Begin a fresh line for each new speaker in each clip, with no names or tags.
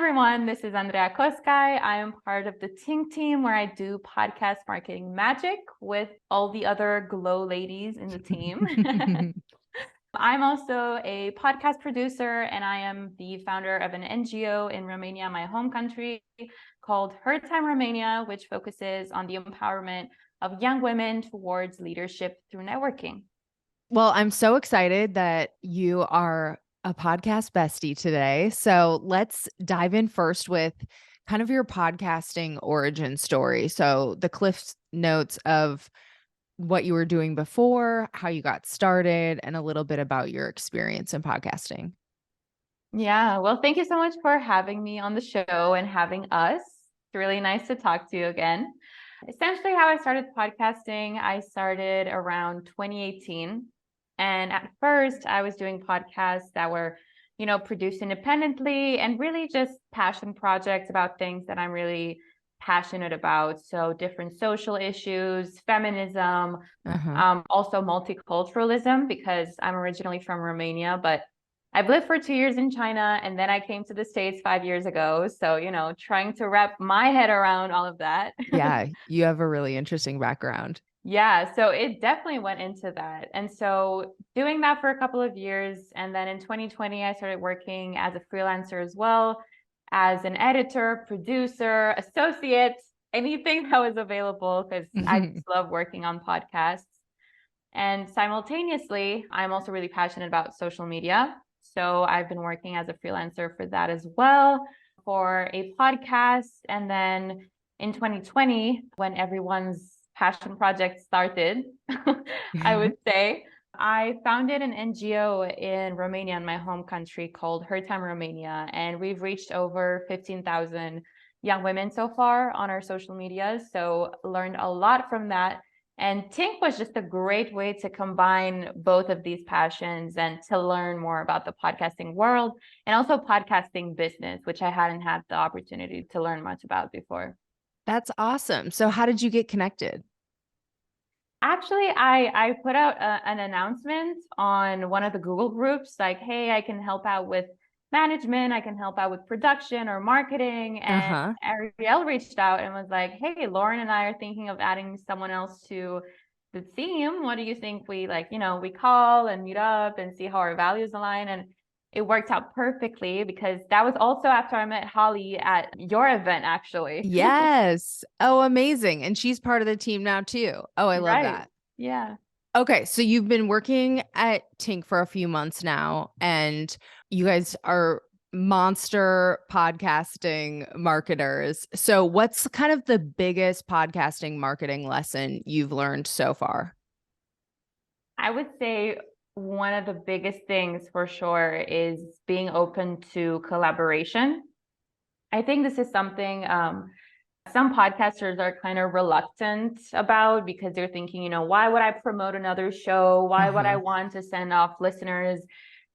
everyone, this is Andreea Coscai. I am part of the Tink team where I do podcast marketing magic with all the other glow ladies in the team. I'm also a podcast producer and I am the founder of an NGO in Romania, my home country, called Her Time Romania, which focuses on the empowerment of young women towards leadership through networking.
Well, I'm so excited that you are a podcast bestie today. So let's dive in first with kind of your podcasting origin story. So the Cliff Notes of what you were doing before, how you got started, and a little bit about your experience in podcasting.
Yeah, well, thank you so much for having me on the show and having us. It's really nice to talk to you again. Essentially, how I started podcasting, I started around 2018. And at first, I was doing podcasts that were, produced independently and really just passion projects about things that I'm really passionate about. So different social issues, feminism, also multiculturalism, because I'm originally from Romania, but I've lived for 2 years in China and then I came to the States 5 years ago. So, trying to wrap my head around all of that.
Yeah, you have a really interesting background.
Yeah, so it definitely went into that. And so doing that for a couple of years. And then in 2020, I started working as a freelancer as well, as an editor, producer, associate, anything that was available, because I just love working on podcasts. And simultaneously, I'm also really passionate about social media. So I've been working as a freelancer for that as well, for a podcast. And then in 2020, when everyone's passion project started, I would say, I founded an NGO in Romania, in my home country, called Her Time Romania. And we've reached over 15,000 young women so far on our social media. So learned a lot from that. And Tink was just a great way to combine both of these passions and to learn more about the podcasting world and also podcasting business, which I hadn't had the opportunity to learn much about before.
That's awesome. So how did you get connected?
Actually, I put out an announcement on one of the Google groups, like, hey, I can help out with management, I can help out with production or marketing. And Ariel reached out and was like, hey, Lauren and I are thinking of adding someone else to the team. What do you think we we call and meet up and see how our values align? And it worked out perfectly because that was also after I met Holly at your event, actually.
Yes. Oh, amazing. And she's part of the team now too. Oh, I love that.
Yeah.
Okay. So you've been working at Tink for a few months now, and you guys are monster podcasting marketers. So what's kind of the biggest podcasting marketing lesson you've learned so far?
I would say one of the biggest things for sure is being open to collaboration. I think this is something some podcasters are kind of reluctant about because they're thinking, why would I promote another show? Why would I want to send off listeners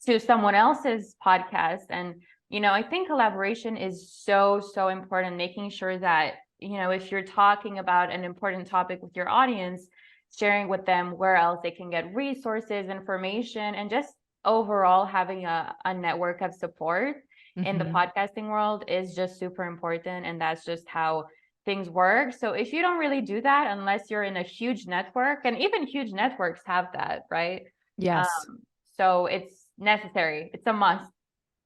to someone else's podcast? And, I think collaboration is so, so important, making sure that, if you're talking about an important topic with your audience, sharing with them where else they can get resources, information, and just overall having a network of support in the podcasting world is just super important. And that's just how things work. So if you don't really do that, unless you're in a huge network, and even huge networks have that, right?
Yes.
So it's necessary. It's a must.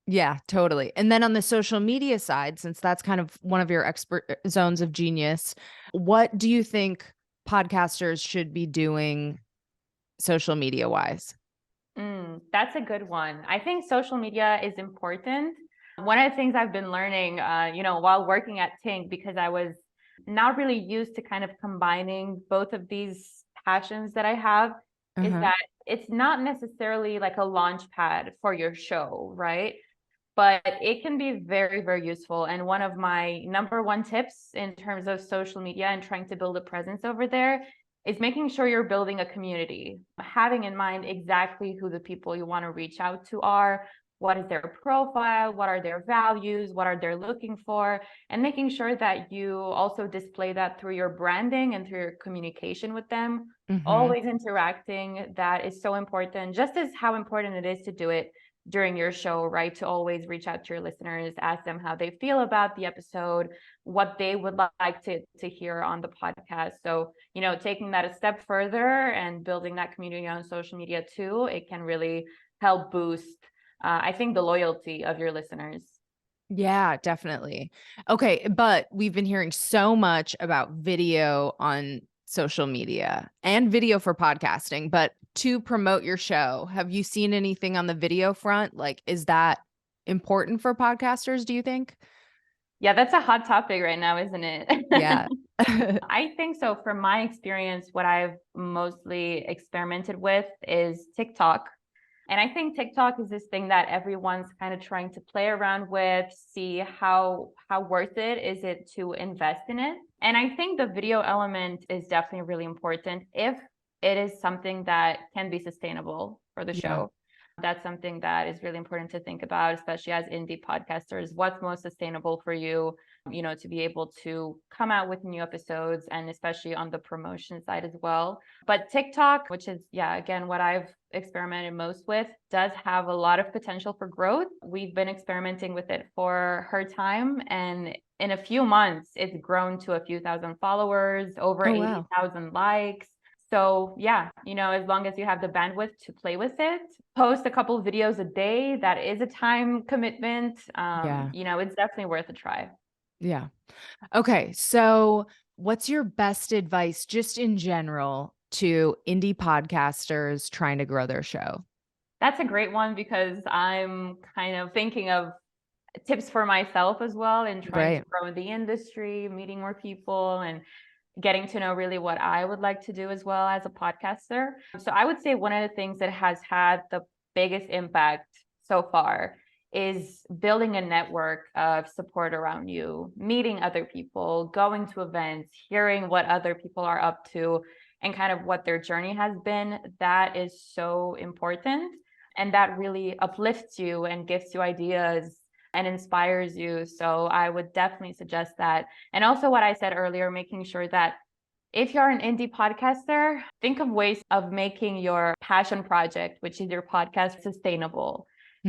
Yeah, totally. And then on the social media side, since that's kind of one of your expert zones of genius, what do you think podcasters should be doing social media wise?
That's a good one. I think social media is important. One of the things I've been learning, while working at Tink, because I was not really used to kind of combining both of these passions that I have, is that it's not necessarily like a launch pad for your show, right? But it can be very, very useful. And one of my number one tips in terms of social media and trying to build a presence over there is making sure you're building a community, having in mind exactly who the people you want to reach out to are, what is their profile, what are their values, what are they looking for, and making sure that you also display that through your branding and through your communication with them. Always interacting, that is so important, just as how important it is to do it during your show, right? To always reach out to your listeners, ask them how they feel about the episode, what they would like to hear on the podcast. So, taking that a step further and building that community on social media too, it can really help boost, I think, the loyalty of your listeners.
Yeah, definitely. Okay, but we've been hearing so much about video on social media and video for podcasting, but to promote your show, have you seen anything on the video front? Like, is that important for podcasters, do you think?
Yeah, that's a hot topic right now, isn't it?
Yeah.
I think so. From my experience, what I've mostly experimented with is TikTok. And I think TikTok is this thing that everyone's kind of trying to play around with, see how worth it is it to invest in it. And I think the video element is definitely really important if it is something that can be sustainable for the
Yeah.
show. That's something that is really important to think about, especially as indie podcasters. What's most sustainable for you, to be able to come out with new episodes, and especially on the promotion side as well. But TikTok, which is, yeah, again, what I've experimented most with, does have a lot of potential for growth. We've been experimenting with it for Her Time, and in a few months, it's grown to a few thousand followers, over
Oh, wow.
80,000 likes. So yeah, as long as you have the bandwidth to play with it, post a couple of videos a day. That is a time commitment.
Yeah.
It's definitely worth a try.
Yeah. Okay. So, what's your best advice just in general to indie podcasters trying to grow their show?
That's a great one, because I'm kind of thinking of tips for myself as well in trying to
Great.
grow in the industry, meeting more people, and getting to know really what I would like to do as well as a podcaster. So I would say one of the things that has had the biggest impact so far is building a network of support around you, meeting other people, going to events, hearing what other people are up to, and kind of what their journey has been. That is so important. And that really uplifts you and gives you ideas and inspires you. So I would definitely suggest that. And also, what I said earlier, making sure that if you're an indie podcaster, think of ways of making your passion project, which is your podcast, sustainable.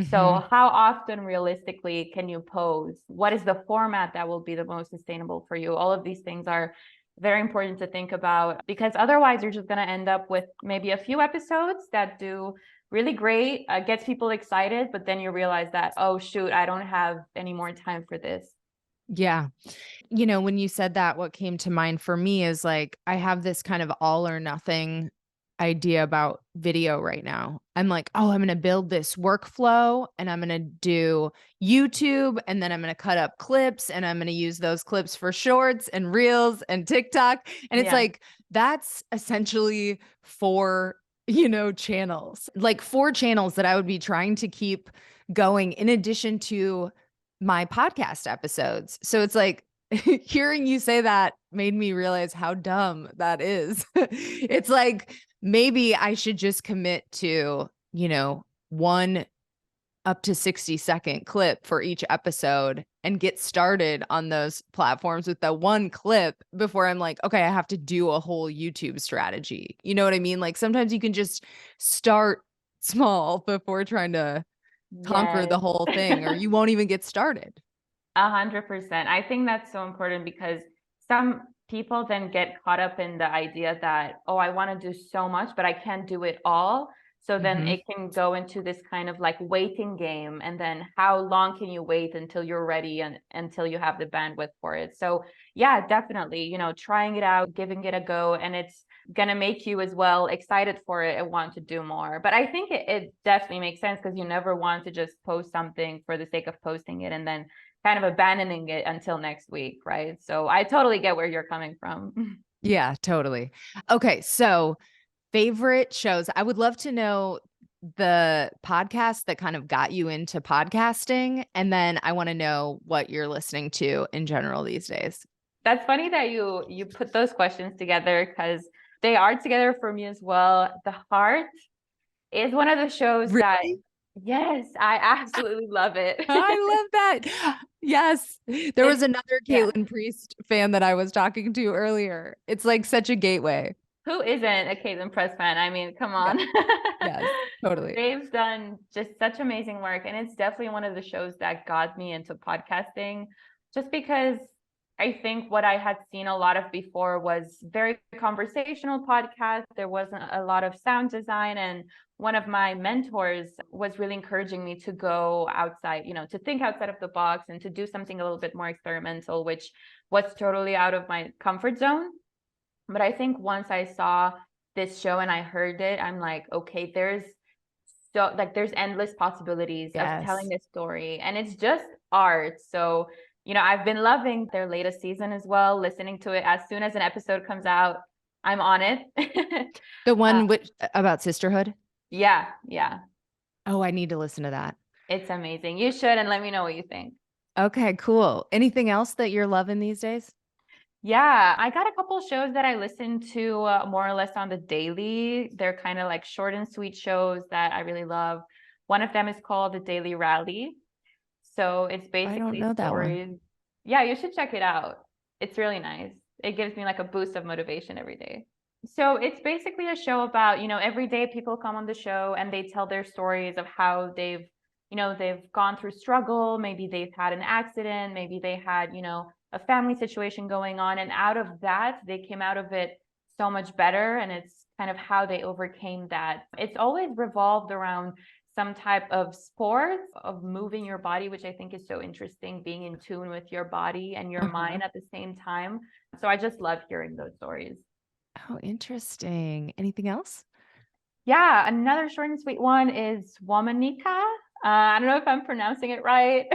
So how often realistically can you post? What is the format that will be the most sustainable for you? All of these things are very important to think about, because otherwise you're just going to end up with maybe a few episodes that do really great, gets people excited, but then you realize that, oh shoot, I don't have any more time for this.
Yeah. When you said that, what came to mind for me is like, I have this kind of all or nothing idea about video right now. I'm like, oh, I'm going to build this workflow and I'm going to do YouTube, and then I'm going to cut up clips and I'm going to use those clips for shorts and reels and TikTok. And it's
Yeah.
like, that's essentially channels, like 4 channels that I would be trying to keep going in addition to my podcast episodes. So it's like, hearing you say that made me realize how dumb that is. It's like, maybe I should just commit to, one up to 60-second clip for each episode and get started on those platforms with the one clip before I'm like, okay, I have to do a whole YouTube strategy. You know what I mean? Like, sometimes you can just start small before trying to conquer the
Yes.
whole thing, or you won't even get started.
100%. I think that's so important, because some people then get caught up in the idea that, oh, I want to do so much, but I can't do it all. So then it can go into this kind of like waiting game. And then how long can you wait until you're ready and until you have the bandwidth for it? So yeah, definitely, trying it out, giving it a go, and it's going to make you as well excited for it and want to do more. But I think it definitely makes sense, because you never want to just post something for the sake of posting it and then kind of abandoning it until next week, right? So I totally get where you're coming from.
Yeah, totally. Okay, so favorite shows. I would love to know the podcast that kind of got you into podcasting, and then I want to know what you're listening to in general these days.
That's funny that you put those questions together, because they are together for me as well. The Heart is one of the shows that,
Really?
yes, I absolutely love it.
I love that. Yes. There was
It's,
another
yeah.
Caitlin Priest fan that I was talking to earlier. It's like such a gateway.
Who isn't a Caitlin Press fan? I mean, come on.
Yeah. Yes, totally.
They've done just such amazing work. And it's definitely one of the shows that got me into podcasting, just because I think what I had seen a lot of before was very conversational podcast. There wasn't a lot of sound design. And one of my mentors was really encouraging me to go outside, to think outside of the box and to do something a little bit more experimental, which was totally out of my comfort zone. But I think once I saw this show and I heard it, I'm like, okay, there's endless possibilities of telling
Yes.
this story, and it's just art. So, I've been loving their latest season as well, listening to it as soon as an episode comes out, I'm on it.
The one about sisterhood?
Yeah, yeah.
Oh, I need to listen to that.
It's amazing. You should, and let me know what you think.
Okay, cool. Anything else that you're loving these days?
Yeah, I got a couple shows that I listen to more or less on the daily. They're kind of like short and sweet shows that I really love. One of them is called The Daily Rally. So it's
I don't
basically
know that one.
stories. Yeah, you should check it out. It's really nice. It gives me like a boost of motivation every day. So it's basically a show about, every day people come on the show and they tell their stories of how they've gone through struggle. Maybe they've had an accident. Maybe they had, a family situation going on. And out of that, they came out of it so much better. And it's kind of how they overcame that. It's always revolved around some type of sport of moving your body, which I think is so interesting, being in tune with your body and your mind at the same time. So I just love hearing those stories.
Oh, interesting. Anything else?
Yeah, another short and sweet one is Womanika. I don't know if I'm pronouncing it right.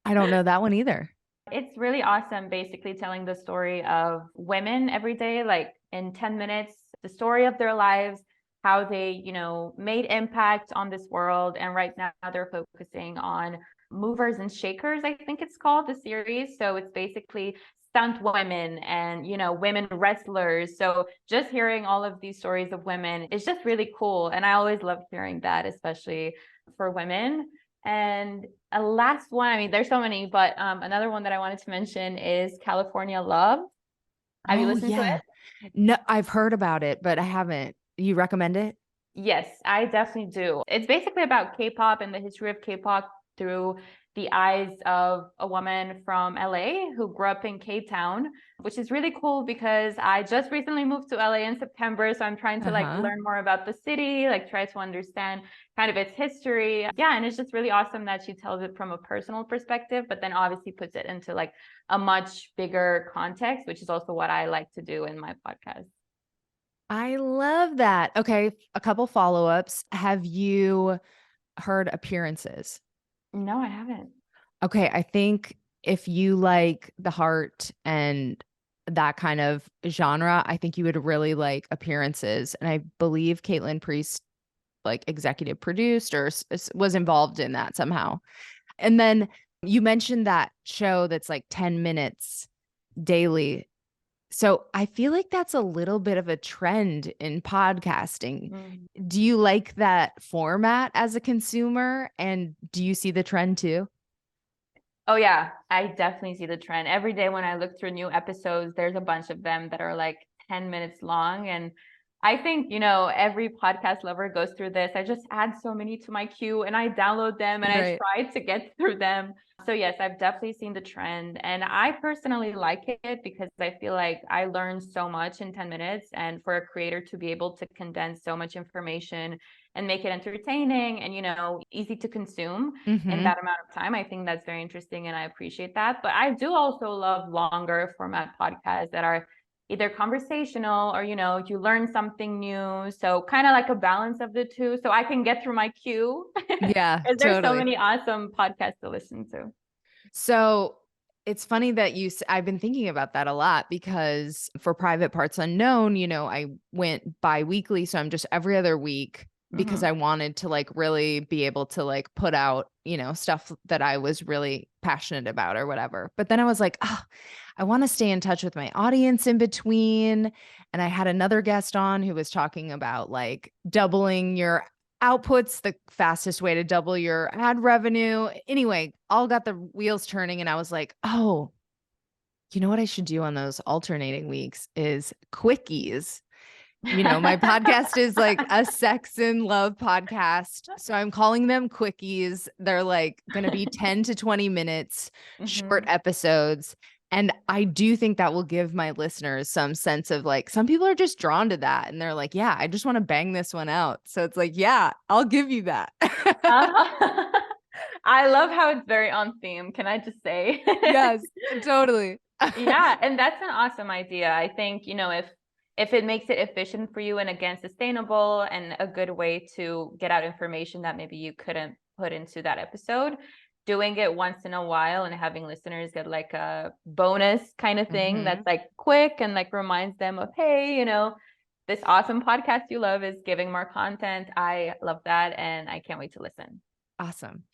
I don't know that one either.
It's really awesome, basically telling the story of women every day, like in 10 minutes, the story of their lives, how they, made impact on this world. And right now they're focusing on movers and shakers, I think it's called, the series. So it's basically stunt women and, women wrestlers. So just hearing all of these stories of women is just really cool. And I always love hearing that, especially for women. And a last one, I mean, there's so many, but another one that I wanted to mention is California Love. Have you
Oh,
listened to
yeah.
it?
No, I've heard about it, but I haven't. You recommend it?
Yes, I definitely do. It's basically about K-pop and the history of K-pop through the eyes of a woman from LA who grew up in K-Town, which is really cool because I just recently moved to LA in September. So I'm trying to like learn more about the city, like try to understand kind of its history. Yeah, and it's just really awesome that she tells it from a personal perspective, but then obviously puts it into like a much bigger context, which is also what I like to do in my podcast.
I love that. Okay, a couple follow-ups. Have you heard Appearances?
No, I haven't.
Okay, I think if you like the heart and that kind of genre, I think you would really like Appearances. And I believe Caitlin Priest like executive produced or was involved in that somehow. And then you mentioned that show that's like 10 minutes daily. So I feel like that's a little bit of a trend in podcasting. Do you like that format as a consumer? And do you see the trend too?
Oh yeah, I definitely see the trend. Every day when I look through new episodes, there's a bunch of them that are like 10 minutes long. And I think, every podcast lover goes through this. I just add so many to my queue and I download them and I
Right.
try to get through them. So yes, I've definitely seen the trend. And I personally like it because I feel like I learned so much in 10 minutes. And for a creator to be able to condense so much information and make it entertaining and, easy to consume in that amount of time, I think that's very interesting and I appreciate that. But I do also love longer format podcasts that are either conversational or, you learn something new. So kind of like a balance of the two. So I can get through my queue
Yeah,
because there's so
totally.
many awesome podcasts to listen to.
So it's funny that I've been thinking about that a lot because for Private Parts Unknown, I went bi-weekly. So I'm just every other week because I wanted to like really be able to like put out, stuff that I was really passionate about or whatever. But then I was like, oh, I want to stay in touch with my audience in between. And I had another guest on who was talking about like doubling your outputs, the fastest way to double your ad revenue. Anyway, all got the wheels turning. And I was like, oh, you know what I should do on those alternating weeks is quickies. My podcast is like a sex and love podcast. So I'm calling them quickies. They're like going to be 10 to 20 minutes, short episodes. And I do think that will give my listeners some sense of like, some people are just drawn to that. And they're like, yeah, I just want to bang this one out. So it's like, yeah, I'll give you that.
I love how it's very on theme. Can I just say?
Yes, totally.
Yeah. And that's an awesome idea. I think, if it makes it efficient for you and again, sustainable and a good way to get out information that maybe you couldn't put into that episode, doing it once in a while and having listeners get like a bonus kind of thing that's like quick and like reminds them of, hey, this awesome podcast you love is giving more content. I love that. And I can't wait to listen.
Awesome.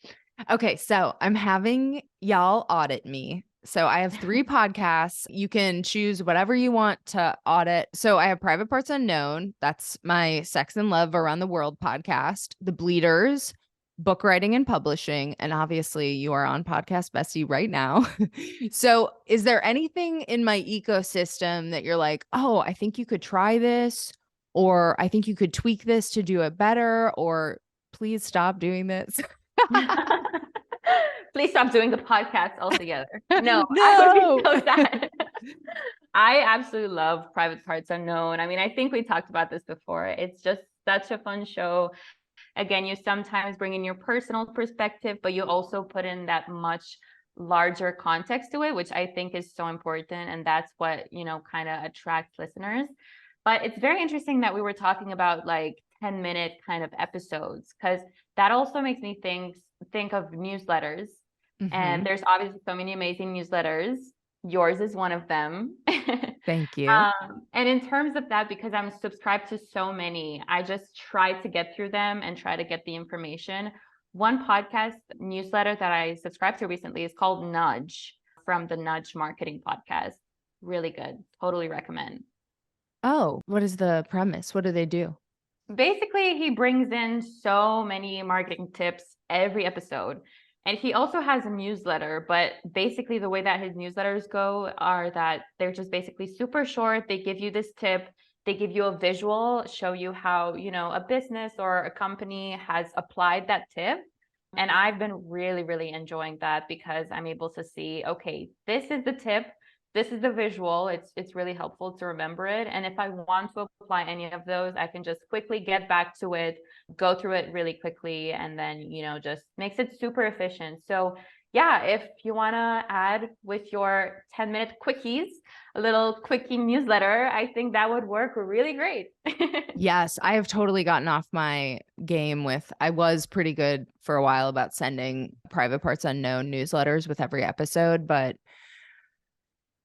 Okay. So I'm having y'all audit me. So I have 3 podcasts. You can choose whatever you want to audit. So I have Private Parts Unknown. That's my Sex and Love Around the World podcast. The Bleeders, book writing and publishing. And obviously you are on Podcast Bestie right now. So is there anything in my ecosystem that you're like, oh, I think you could try this, or I think you could tweak this to do it better, or please stop doing this?
Please stop doing the podcast altogether. No,
No.
I would be so sad. I absolutely love Private Parts Unknown. I mean, I think we talked about this before. It's just such a fun show. Again, you sometimes bring in your personal perspective, but you also put in that much larger context to it, which I think is so important. And that's what, kind of attracts listeners. But it's very interesting that we were talking about like 10-minute kind of episodes, because that also makes me think of newsletters. And there's obviously so many amazing newsletters. Yours is one of them.
Thank you.
And in terms of that, because I'm subscribed to so many, I just try to get through them and try to get the information. One podcast newsletter that I subscribed to recently is called Nudge, from the Nudge Marketing Podcast. Really good. Totally recommend.
Oh, what is the premise? What do they do?
Basically, he brings in so many marketing tips every episode. And he also has a newsletter, but basically the way that his newsletters go are that they're just basically super short. They give you this tip, they give you a visual, show you how, a business or a company has applied that tip. And I've been really, really enjoying that because I'm able to see, okay, this is the tip. This is the visual. It's really helpful to remember it. And if I want to apply any of those, I can just quickly get back to it, go through it really quickly, and then, just makes it super efficient. So yeah, if you want to add with your 10-minute quickies, a little quickie newsletter, I think that would work really great.
Yes, I have totally gotten off my game I was pretty good for a while about sending Private Parts Unknown newsletters with every episode, but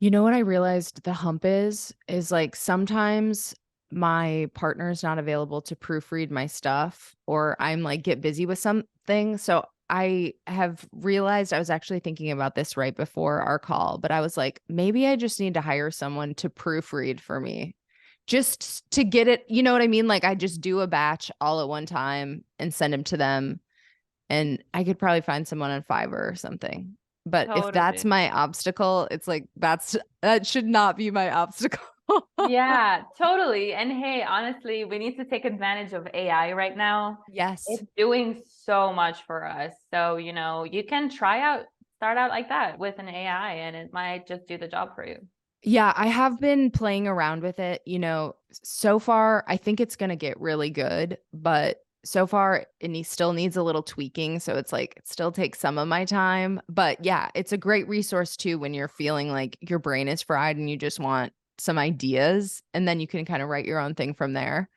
you know what I realized the hump is like sometimes my partner's not available to proofread my stuff, or I'm like get busy with something. So I have realized, I was actually thinking about this right before our call, but I was like, maybe I just need to hire someone to proofread for me just to get it. You know what I mean? Like I just do a batch all at one time and send them to them. And I could probably find someone on Fiverr or something. But if that's
Totally.
my obstacle, it's like that should not be my obstacle.
Yeah, totally. And hey, honestly, we need to take advantage of AI right now.
Yes.
It's doing so much for us. So, you can start out like that with an AI and it might just do the job for you.
Yeah, I have been playing around with it. So far, I think it's going to get really good, but so far still needs a little tweaking. So it's like, it still takes some of my time, but yeah, it's a great resource too, when you're feeling like your brain is fried and you just want some ideas, and then you can kind of write your own thing from there.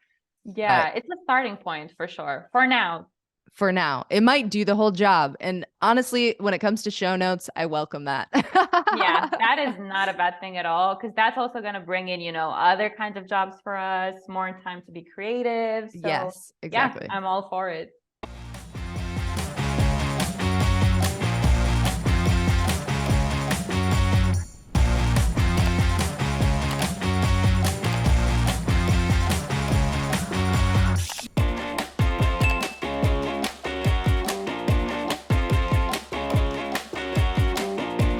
Yeah,
But
it's a starting point for sure. For now.
for now, it might do the whole job. And honestly, when it comes to show notes, I welcome that.
Yeah, that is not a bad thing at all, because that's also going to bring in, other kinds of jobs for us, more time to be creative. So
Yes, exactly.
yeah, I'm all for it.